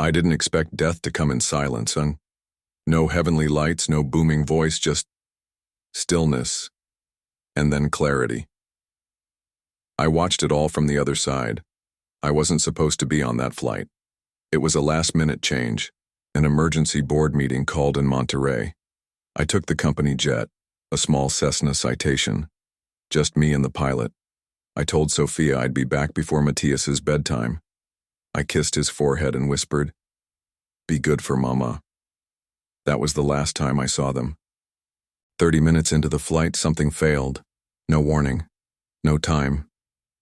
I didn't expect death to come in silence, and no heavenly lights, no booming voice, just stillness, and then clarity. I watched it all from the other side. I wasn't supposed to be on that flight. It was a last-minute change, an emergency board meeting called in Monterey. I took the company jet, a small Cessna Citation, just me and the pilot. I told Sophia I'd be back before Matías's bedtime. I kissed his forehead and whispered, "Be good for Mama." That was the last time I saw them. 30 minutes into the flight, something failed. No warning, no time,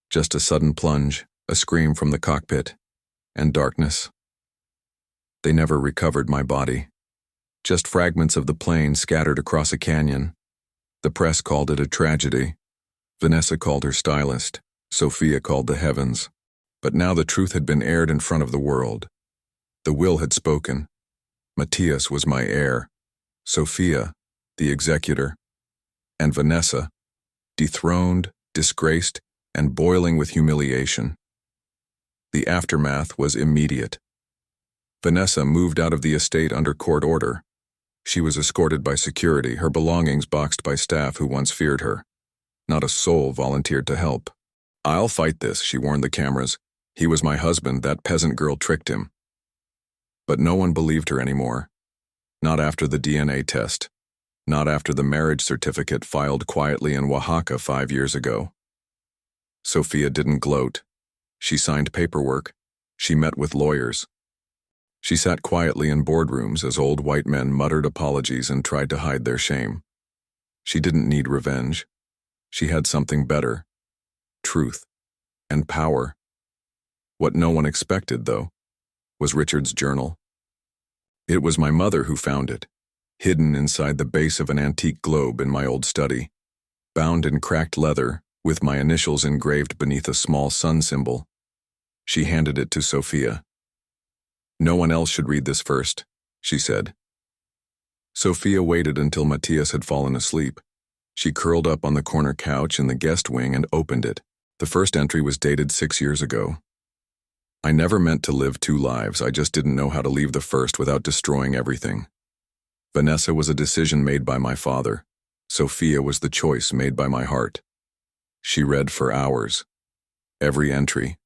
just a sudden plunge, a scream from the cockpit, and darkness. They never recovered my body. Just fragments of the plane scattered across a canyon. The press called it a tragedy. Vanessa called her stylist. Sophia called the heavens. But now the truth had been aired in front of the world. The will had spoken. Matías was my heir. Sophia, the executor. And Vanessa, dethroned, disgraced, and boiling with humiliation. The aftermath was immediate. Vanessa moved out of the estate under court order. She was escorted by security, her belongings boxed by staff who once feared her. Not a soul volunteered to help. "I'll fight this," she warned the cameras. "He was my husband, that peasant girl tricked him." But no one believed her anymore. Not after the DNA test. Not after the marriage certificate filed quietly in Oaxaca 5 years ago. Sophia didn't gloat. She signed paperwork. She met with lawyers. She sat quietly in boardrooms as old white men muttered apologies and tried to hide their shame. She didn't need revenge. She had something better. Truth. And power. What no one expected, though, was Richard's journal. It was my mother who found it, hidden inside the base of an antique globe in my old study, bound in cracked leather, with my initials engraved beneath a small sun symbol. She handed it to Sophia. "No one else should read this first," she said. Sophia waited until Matías had fallen asleep. She curled up on the corner couch in the guest wing and opened it. The first entry was dated 6 years ago. "I never meant to live 2 lives, I just didn't know how to leave the first without destroying everything. Vanessa was a decision made by my father. Sophia was the choice made by my heart." She read for hours. Every entry,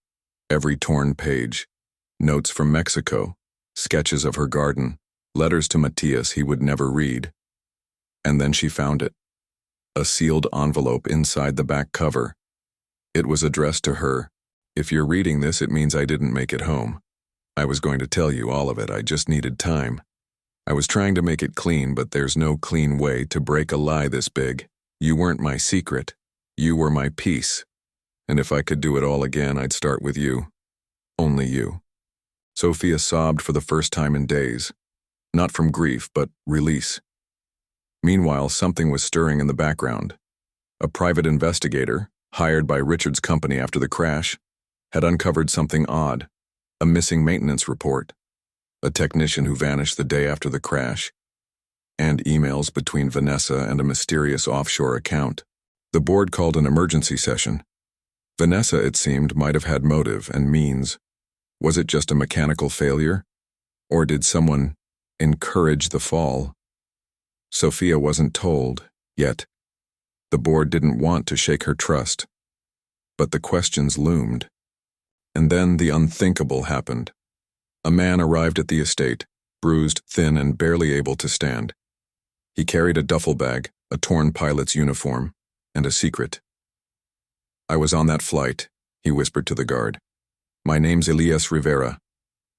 every torn page, notes from Mexico, sketches of her garden, letters to Matías he would never read. And then she found it. A sealed envelope inside the back cover. It was addressed to her. "If you're reading this, it means I didn't make it home. I was going to tell you all of it, I just needed time. I was trying to make it clean, but there's no clean way to break a lie this big. You weren't my secret. You were my peace. And if I could do it all again, I'd start with you. Only you." Sophia sobbed for the first time in days. Not from grief, but release. Meanwhile, something was stirring in the background. A private investigator, hired by Richard's company after the crash, had uncovered something odd, a missing maintenance report, a technician who vanished the day after the crash, and emails between Vanessa and a mysterious offshore account. The board called an emergency session. Vanessa, it seemed, might have had motive and means. Was it just a mechanical failure? Or did someone encourage the fall? Sophia wasn't told, yet. The board didn't want to shake her trust. But the questions loomed. And then the unthinkable happened. A man arrived at the estate, bruised, thin, and barely able to stand. He carried a duffel bag, a torn pilot's uniform, and a secret. "I was on that flight," he whispered to the guard. "My name's Elias Rivera.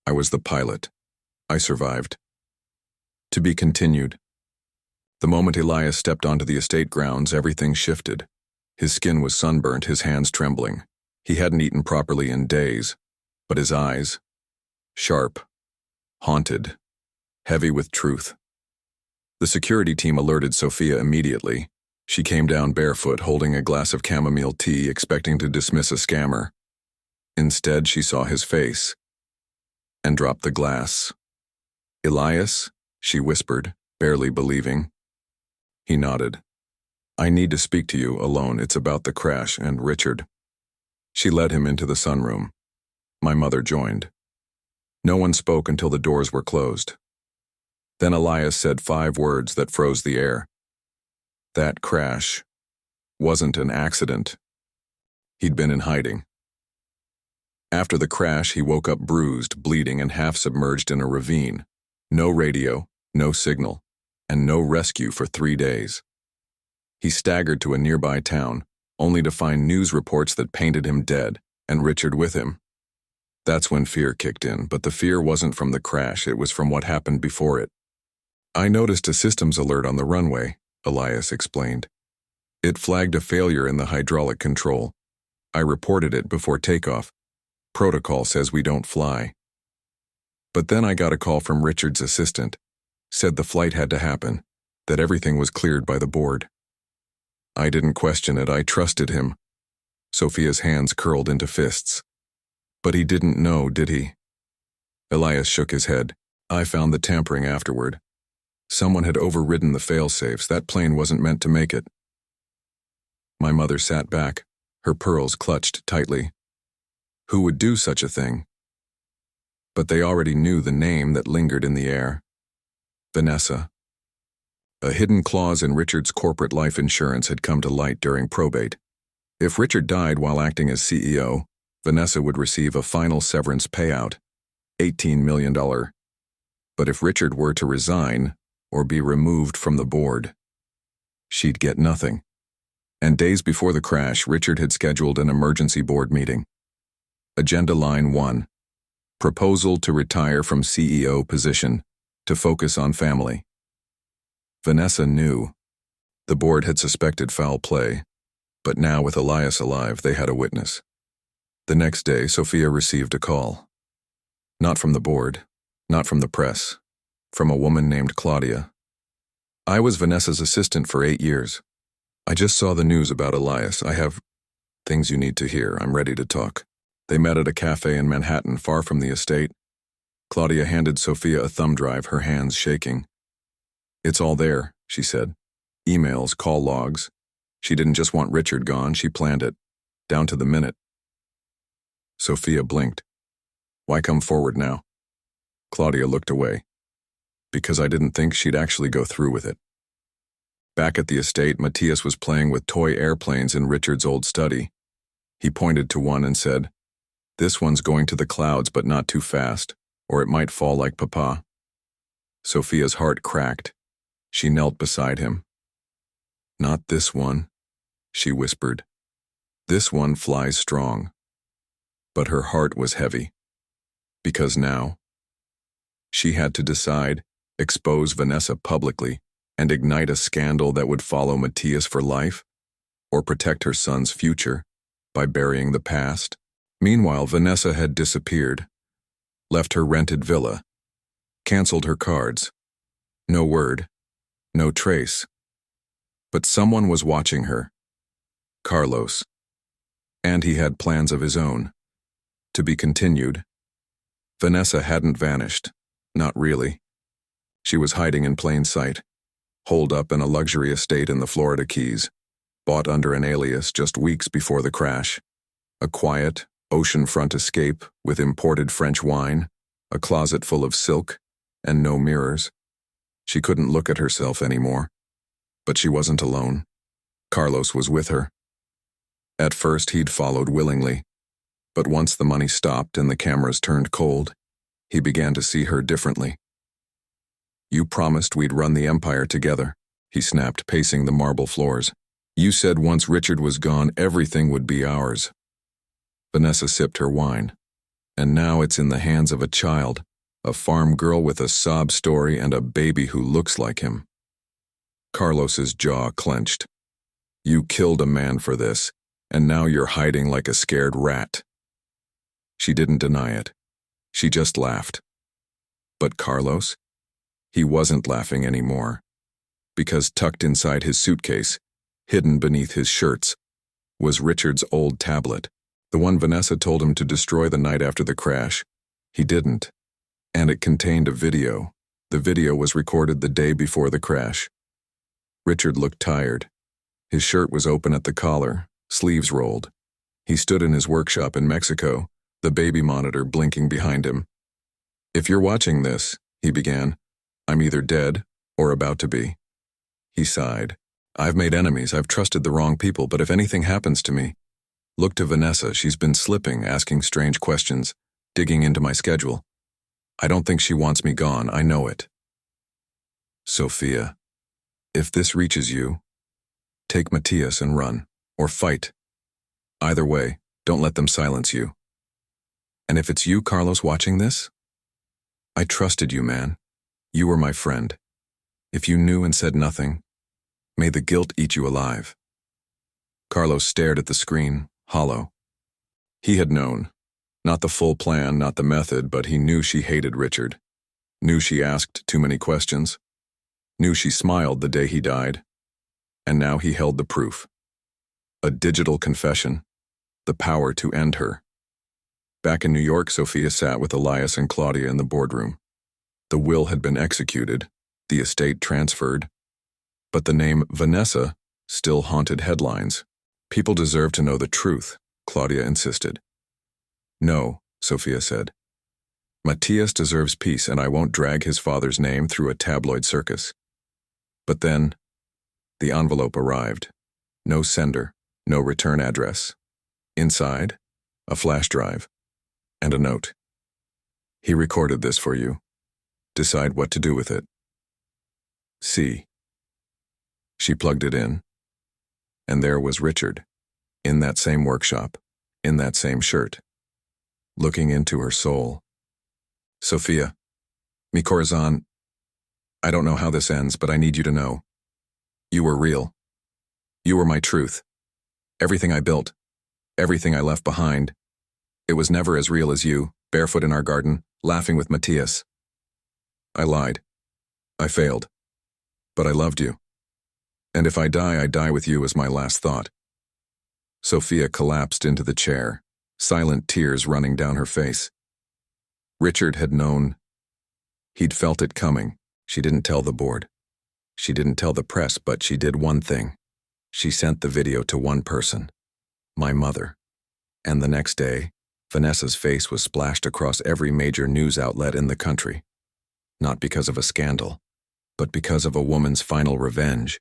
I was the pilot. I survived." To be continued. The moment Elias stepped onto the estate grounds, everything shifted. His skin was sunburnt, his hands trembling. He hadn't eaten properly in days, but his eyes, sharp, haunted, heavy with truth. The security team alerted Sophia immediately. She came down barefoot, holding a glass of chamomile tea, expecting to dismiss a scammer. Instead, she saw his face and dropped the glass. "Elias?" she whispered, barely believing. He nodded. "I need to speak to you alone. It's about the crash and Richard." She led him into the sunroom. My mother joined. No one spoke until the doors were closed. Then Elias said 5 words that froze the air. That crash wasn't an accident. He'd been in hiding. After the crash, he woke up bruised, bleeding, and half-submerged in a ravine. No radio, no signal, and no rescue for 3 days. He staggered to a nearby town, only to find news reports that painted him dead, and Richard with him. That's when fear kicked in, but the fear wasn't from the crash, it was from what happened before it. I noticed a systems alert on the runway, Elias explained. It flagged a failure in the hydraulic control. I reported it before takeoff. Protocol says we don't fly. But then I got a call from Richard's assistant. Said the flight had to happen, that everything was cleared by the board. I didn't question it, I trusted him. Sophia's hands curled into fists. But he didn't know, did he? Elias shook his head. I found the tampering afterward. Someone had overridden the fail-safes. That plane wasn't meant to make it. My mother sat back, her pearls clutched tightly. Who would do such a thing? But they already knew the name that lingered in the air. Vanessa. A hidden clause in Richard's corporate life insurance had come to light during probate. If Richard died while acting as CEO, Vanessa would receive a final severance payout, $18 million. But if Richard were to resign or be removed from the board, she'd get nothing. And days before the crash, Richard had scheduled an emergency board meeting. Agenda Line 1. Proposal to retire from CEO position to focus on family. Vanessa knew. The board had suspected foul play, but now with Elias alive, they had a witness. The next day, Sophia received a call. Not from the board, not from the press, from a woman named Claudia. I was Vanessa's assistant for 8 years. I just saw the news about Elias. I have things you need to hear. I'm ready to talk. They met at a cafe in Manhattan, far from the estate. Claudia handed Sophia a thumb drive, her hands shaking. It's all there, she said. Emails, call logs. She didn't just want Richard gone, she planned it. Down to the minute. Sophia blinked. Why come forward now? Claudia looked away. Because I didn't think she'd actually go through with it. Back at the estate, Matías was playing with toy airplanes in Richard's old study. He pointed to one and said, "This one's going to the clouds, but not too fast, or it might fall like Papa." Sophia's heart cracked. She knelt beside him. "Not this one," she whispered. "This one flies strong." But her heart was heavy. Because now, she had to decide, expose Vanessa publicly and ignite a scandal that would follow Matías for life, or protect her son's future by burying the past. Meanwhile, Vanessa had disappeared, left her rented villa, canceled her cards. No word, no trace. But someone was watching her. Carlos. And he had plans of his own. To be continued. Vanessa hadn't vanished. Not really. She was hiding in plain sight, holed up in a luxury estate in the Florida Keys, bought under an alias just weeks before the crash. A quiet, oceanfront escape with imported French wine, a closet full of silk, and no mirrors. She couldn't look at herself anymore. But she wasn't alone. Carlos was with her. At first, he'd followed willingly. But once the money stopped and the cameras turned cold, he began to see her differently. "You promised we'd run the empire together," he snapped, pacing the marble floors. "You said once Richard was gone, everything would be ours." Vanessa sipped her wine. And now it's in the hands of a child, a farm girl with a sob story and a baby who looks like him. Carlos's jaw clenched. "You killed a man for this, and now you're hiding like a scared rat." She didn't deny it. She just laughed. But Carlos? He wasn't laughing anymore. Because tucked inside his suitcase, hidden beneath his shirts, was Richard's old tablet, the one Vanessa told him to destroy the night after the crash. He didn't. And it contained a video. The video was recorded the day before the crash. Richard looked tired. His shirt was open at the collar, sleeves rolled. He stood in his workshop in Mexico, the baby monitor blinking behind him. If you're watching this, he began, I'm either dead or about to be. He sighed. I've made enemies, I've trusted the wrong people, but if anything happens to me, look to Vanessa, she's been slipping, asking strange questions, digging into my schedule. I don't think she wants me gone, I know it. Sophia, if this reaches you, take Matías and run, or fight. Either way, don't let them silence you. And if it's you, Carlos, watching this, I trusted you, man. You were my friend. If you knew and said nothing, may the guilt eat you alive. Carlos stared at the screen, hollow. He had known. Not the full plan, not the method, but he knew she hated Richard. Knew she asked too many questions. Knew she smiled the day he died. And now he held the proof. A digital confession. The power to end her. Back in New York, Sophia sat with Elias and Claudia in the boardroom. The will had been executed, the estate transferred, but the name Vanessa still haunted headlines. People deserve to know the truth, Claudia insisted. No, Sophia said. Matías deserves peace, and I won't drag his father's name through a tabloid circus. But then, the envelope arrived. No sender, no return address. Inside, a flash drive. And a note. He recorded this for you. Decide what to do with it. See. She plugged it in. And there was Richard, in that same workshop, in that same shirt, looking into her soul. Sophia, mi corazón, I don't know how this ends, but I need you to know. You were real. You were my truth. Everything I built, everything I left behind, it was never as real as you, barefoot in our garden, laughing with Matías. I lied. I failed. But I loved you. And if I die with you as my last thought. Sophia collapsed into the chair, silent tears running down her face. Richard had known. He'd felt it coming. She didn't tell the board. She didn't tell the press, but she did one thing. She sent the video to one person. My mother. And the next day, Vanessa's face was splashed across every major news outlet in the country. Not because of a scandal, but because of a woman's final revenge.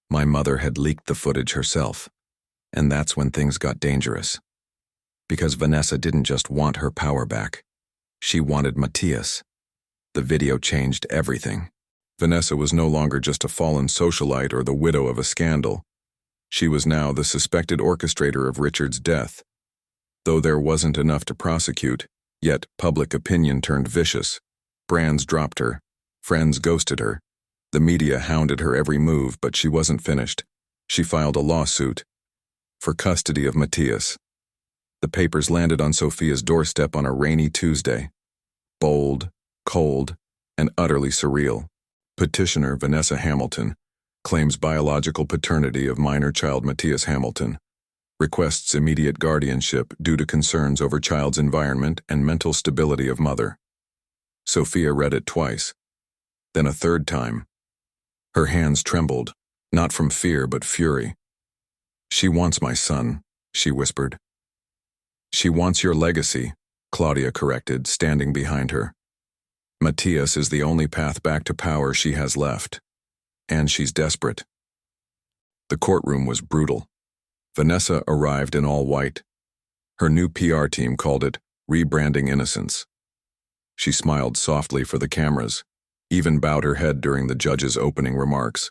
My mother had leaked the footage herself. And that's when things got dangerous. Because Vanessa didn't just want her power back. She wanted Matías. The video changed everything. Vanessa was no longer just a fallen socialite or the widow of a scandal. She was now the suspected orchestrator of Richard's death. Though there wasn't enough to prosecute, yet public opinion turned vicious. Brands dropped her. Friends ghosted her. The media hounded her every move, but she wasn't finished. She filed a lawsuit for custody of Matías. The papers landed on Sophia's doorstep on a rainy Tuesday. Bold, cold, and utterly surreal. Petitioner Vanessa Hamilton claims biological paternity of minor child Matías Hamilton. Requests immediate guardianship due to concerns over child's environment and mental stability of mother. Sophia read it twice, then a third time. Her hands trembled, not from fear but fury. She wants my son, she whispered. She wants your legacy, Claudia corrected, standing behind her. Matías is the only path back to power she has left, and she's desperate. The courtroom was brutal. Vanessa arrived in all white. Her new PR team called it rebranding innocence. She smiled softly for the cameras, even bowed her head during the judge's opening remarks.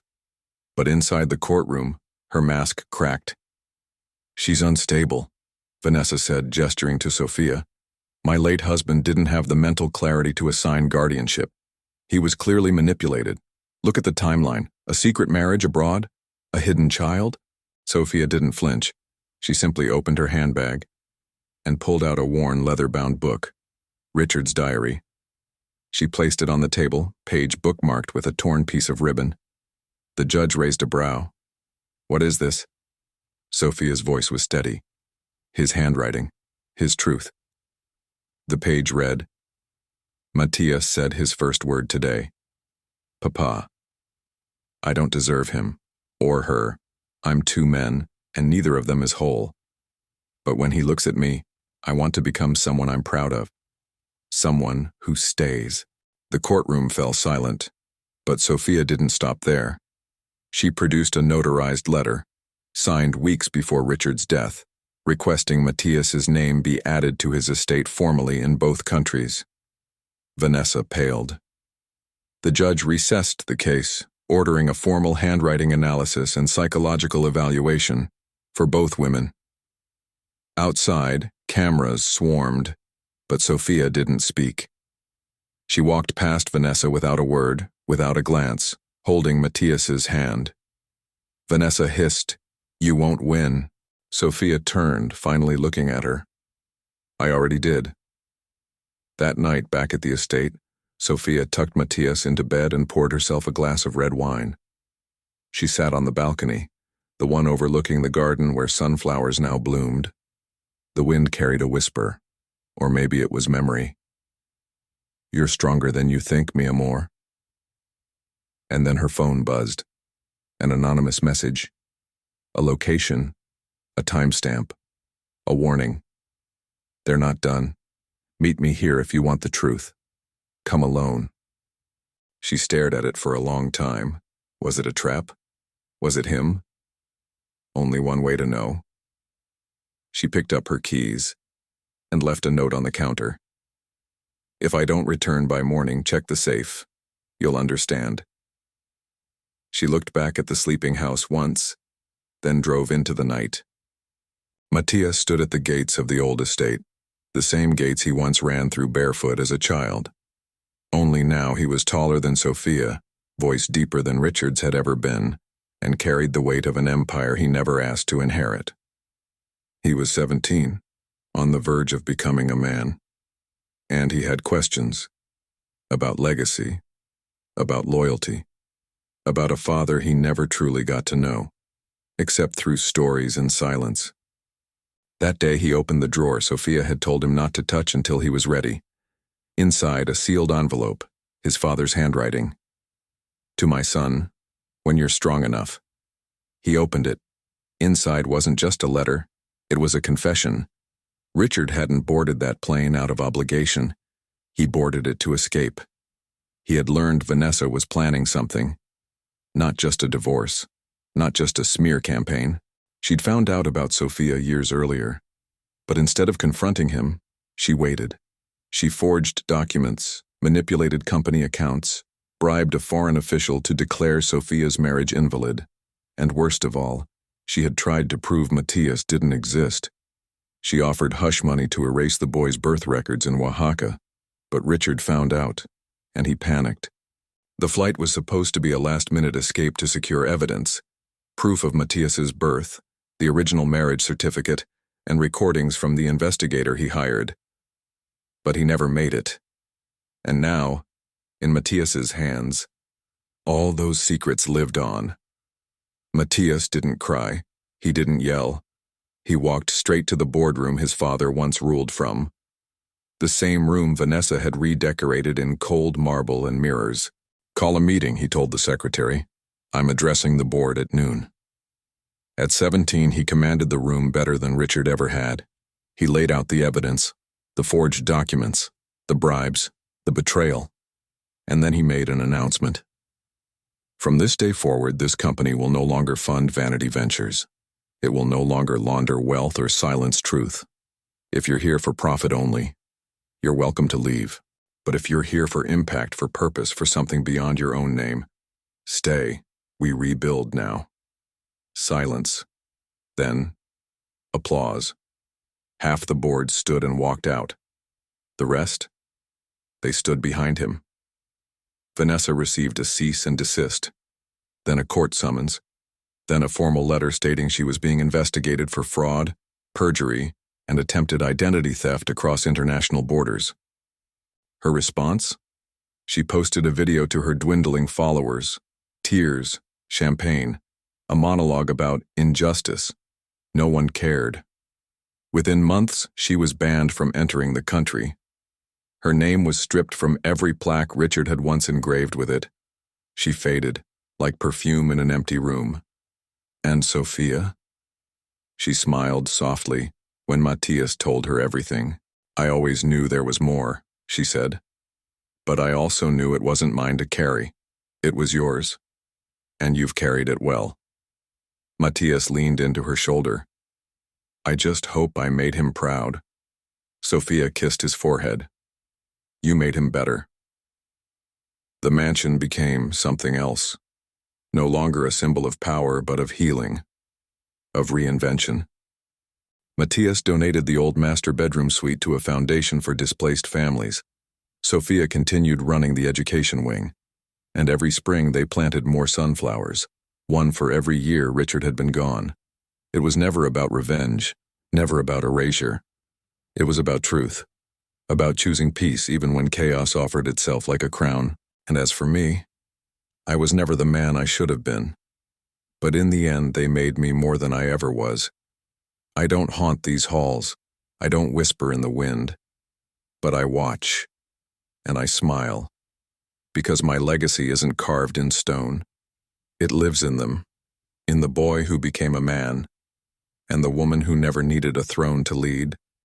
But inside the courtroom, her mask cracked. She's unstable, Vanessa said, gesturing to Sophia. My late husband didn't have the mental clarity to assign guardianship. He was clearly manipulated. Look at the timeline. A secret marriage abroad? A hidden child? Sophia didn't flinch. She simply opened her handbag and pulled out a worn leather-bound book, Richard's diary. She placed it on the table, page bookmarked with a torn piece of ribbon. The judge raised a brow. What is this? Sophia's voice was steady. His handwriting, his truth. The page read, Matías said his first word today. Papa. I don't deserve him, or her. I'm two men, and neither of them is whole. But when he looks at me, I want to become someone I'm proud of. someone who stays. The courtroom fell silent, but Sophia didn't stop there. She produced a notarized letter, signed weeks before Richard's death, requesting Matías's name be added to his estate formally in both countries. Vanessa paled. The judge recessed the case, ordering a formal handwriting analysis and psychological evaluation for both women. Outside, cameras swarmed, but Sophia didn't speak. She walked past Vanessa without a word, without a glance, holding Matías's hand. Vanessa hissed, "You won't win." Sophia turned, finally looking at her. "I already did." That night, back at the estate, Sophia tucked Matías into bed and poured herself a glass of red wine. She sat on the balcony, the one overlooking the garden where sunflowers now bloomed. The wind carried a whisper, or maybe it was memory. "You're stronger than you think, mi amor." And then her phone buzzed. An anonymous message. A location. A timestamp. A warning. "They're not done. Meet me here if you want the truth. Come alone." She stared at it for a long time. Was it a trap? Was it him? Only one way to know. She picked up her keys and left a note on the counter. "If I don't return by morning, check the safe. You'll understand." She looked back at the sleeping house once, then drove into the night. Matías stood at the gates of the old estate, the same gates he once ran through barefoot as a child. Only now he was taller than Sophia, voice deeper than Richard's had ever been, and carried the weight of an empire he never asked to inherit. He was 17, on the verge of becoming a man. And he had questions about legacy, about loyalty, about a father he never truly got to know, except through stories and silence. That day he opened the drawer Sophia had told him not to touch until he was ready. Inside, a sealed envelope, his father's handwriting. "To my son, when you're strong enough." He opened it. Inside wasn't just a letter, it was a confession. Richard hadn't boarded that plane out of obligation. He boarded it to escape. He had learned Vanessa was planning something. Not just a divorce, not just a smear campaign. She'd found out about Sophia years earlier. But instead of confronting him, she waited. She forged documents, manipulated company accounts, bribed a foreign official to declare Sophia's marriage invalid. And worst of all, she had tried to prove Matías didn't exist. She offered hush money to erase the boy's birth records in Oaxaca, but Richard found out, and he panicked. The flight was supposed to be a last-minute escape to secure evidence, proof of Matías's birth, the original marriage certificate, and recordings from the investigator he hired. But he never made it. And now, in Matías's hands, all those secrets lived on. Matías didn't cry. He didn't yell. He walked straight to the boardroom his father once ruled from. The same room Vanessa had redecorated in cold marble and mirrors. "Call a meeting," he told the secretary. "I'm addressing the board at noon." At 17, he commanded the room better than Richard ever had. He laid out the evidence, the forged documents, the bribes, the betrayal, and then he made an announcement. "From this day forward, this company will no longer fund vanity ventures. It will no longer launder wealth or silence truth. If you're here for profit only, you're welcome to leave. But if you're here for impact, for purpose, for something beyond your own name, stay. We rebuild now." Silence. Then, applause. Half the board stood and walked out. The rest? They stood behind him. Vanessa received a cease and desist, then a court summons, then a formal letter stating she was being investigated for fraud, perjury, and attempted identity theft across international borders. Her response? She posted a video to her dwindling followers. Tears, champagne, a monologue about injustice. No one cared. Within months, she was banned from entering the country. Her name was stripped from every plaque Richard had once engraved with it. She faded, like perfume in an empty room. And Sophia? She smiled softly when Matías told her everything. "I always knew there was more," she said. But I also knew it wasn't mine to carry. It was yours. And you've carried it well. Matías leaned into her shoulder. I just hope I made him proud. Sophia kissed his forehead. You made him better. The mansion became something else. No longer a symbol of power, but of healing, of reinvention. Matías donated the old master bedroom suite to a foundation for displaced families. Sophia continued running the education wing, and every spring they planted more sunflowers, one for every year Richard had been gone. It was never about revenge, never about erasure. It was about truth, about choosing peace even when chaos offered itself like a crown. And as for me, I was never the man I should have been. But in the end, they made me more than I ever was. I don't haunt these halls. I don't whisper in the wind. But I watch, and I smile, because my legacy isn't carved in stone. It lives in them, in the boy who became a man, and the woman who never needed a throne to lead.